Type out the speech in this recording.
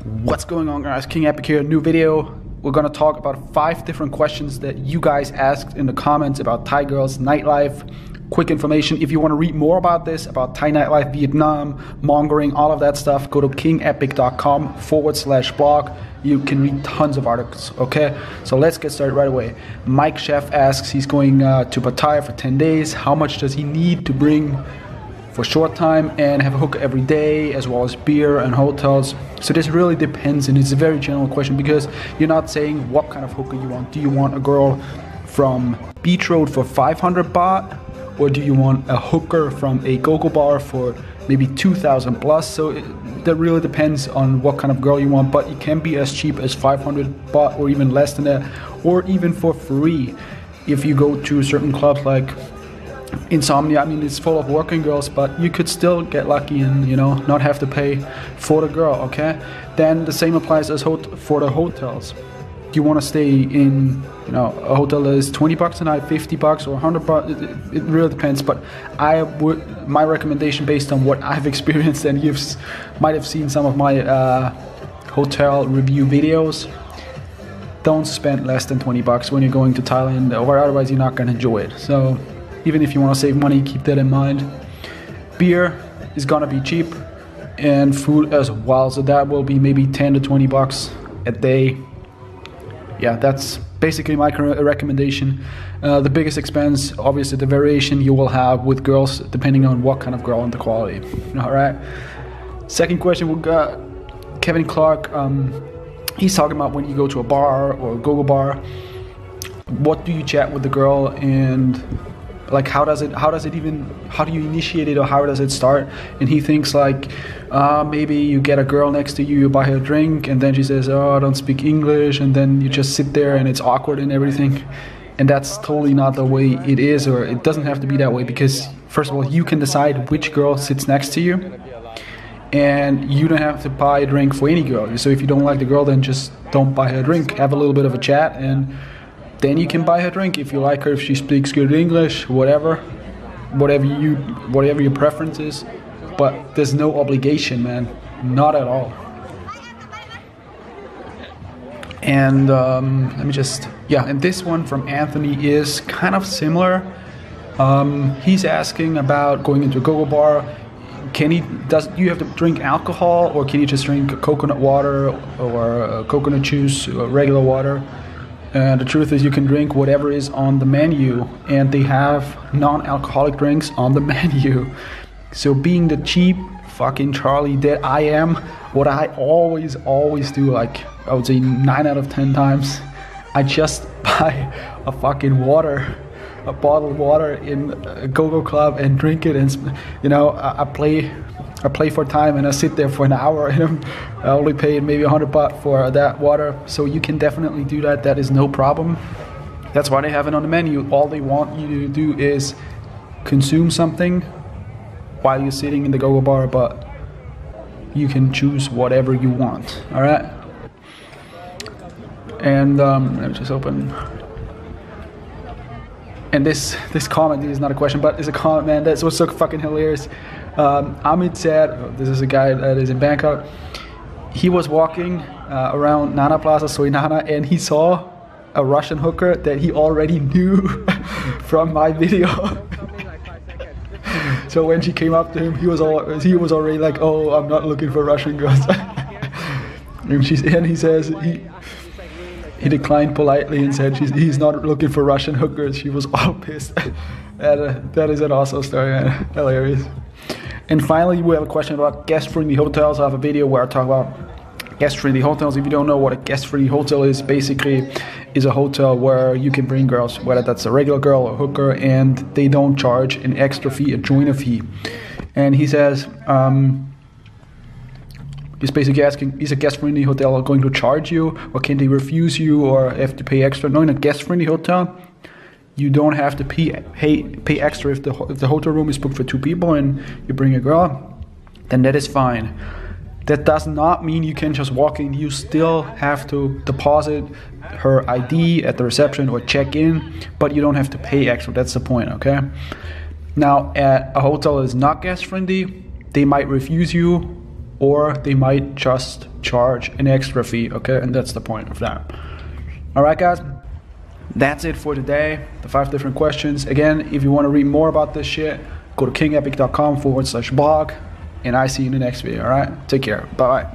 What's going on, guys? King Epic here, new video. We're gonna talk about 5 different questions that you guys asked in the comments about Thai girls, nightlife. Quick information, if you want to read more about this, about Thai nightlife, Vietnam, mongering, all of that stuff, go to kingepic.com/blog. You can read tons of articles, okay? So let's get started right away. Mike Chef asks, he's going to Pattaya for 10 days. How much does he need to bring for short time and have a hooker every day, as well as beer and hotels? So this really depends, and it's a very general question because you're not saying what kind of hooker you want. Do you want a girl from Beach Road for 500 baht, or do you want a hooker from a go-go bar for maybe 2,000 plus? So that really depends on what kind of girl you want, but it can be as cheap as 500 baht or even less than that, or even for free if you go to certain clubs like Insomnia. I mean, it's full of working girls, but you could still get lucky and, you know, not have to pay for the girl, okay? Then the same applies as for the hotels. Do you want to stay in, you know, a hotel that is 20 bucks a night, 50 bucks, or 100 bucks? It really depends, but my recommendation based on what I've experienced, and you might have seen some of my hotel review videos, don't spend less than 20 bucks when you're going to Thailand, or otherwise you're not going to enjoy it. So even if you want to save money, keep that in mind. Beer is gonna be cheap, and food as well, so that will be maybe 10 to 20 bucks a day. Yeah, that's basically my recommendation. The biggest expense, obviously, the variation you will have with girls depending on what kind of girl and the quality. All right. Second question, we got Kevin Clark. He's talking about when you go to a bar or a go-go bar, what do you chat with the girl, and like how do you initiate it, or how does it start? And he thinks like maybe you get a girl next to you, you buy her a drink, and then she says, oh, I don't speak English, and then you just sit there and it's awkward and everything. And that's totally not the way it is, or it doesn't have to be that way, because first of all, you can decide which girl sits next to you, and you don't have to buy a drink for any girl. So if you don't like the girl, then just don't buy her a drink, have a little bit of a chat, and then you can buy her a drink if you like her, if she speaks good English, whatever your preference is. But there's no obligation, man, not at all. And let me just, yeah, and this one from Anthony is kind of similar. He's asking about going into a go-go bar. Do you have to drink alcohol, or can you just drink coconut water or coconut juice or regular water? The truth is, you can drink whatever is on the menu, and they have non-alcoholic drinks on the menu. So being the cheap fucking Charlie that I am, what I always do, like I would say 9 out of 10 times, I just buy a fucking water, a bottle of water in a go-go club and drink it, and you know, I play for time, and I sit there for an hour, and I only paid maybe 100 baht for that water. So you can definitely do that. That is no problem. That's why they have it on the menu. All they want you to do is consume something while you're sitting in the go-go bar, but you can choose whatever you want. All right. And let me just open. And this comment is not a question, but it's a comment, man. That's what's so fucking hilarious. Amit said, this is a guy that is in Bangkok. He was walking around Nana Plaza, Soi Nana, and he saw a Russian hooker that he already knew from my video. So when she came up to him, he was already like, oh, I'm not looking for Russian girls. and he says he declined politely and said he's not looking for Russian hookers. She was all pissed. That is an awesome story, man. Hilarious. And finally, we have a question about guest-friendly hotels. I have a video where I talk about guest-friendly hotels. If you don't know what a guest-friendly hotel is, basically is a hotel where you can bring girls, whether that's a regular girl or hooker, and they don't charge an extra fee, a joiner fee. And he says, he's basically asking, is a guest-friendly hotel going to charge you, or can they refuse you, or have to pay extra? No, in a guest-friendly hotel, you don't have to pay extra if the hotel room is booked for 2 people and you bring a girl, then that is fine. That does not mean you can just walk in. You still have to deposit her ID at the reception or check in, but you don't have to pay extra. That's the point, okay? Now, at a hotel that is not guest friendly, they might refuse you or they might just charge an extra fee, okay? And that's the point of that. All right, guys, that's it for today. The 5 different questions. Again, if you want to read more about this shit, go to kingepic.com/blog, and I see you in the next video. All right, take care. Bye.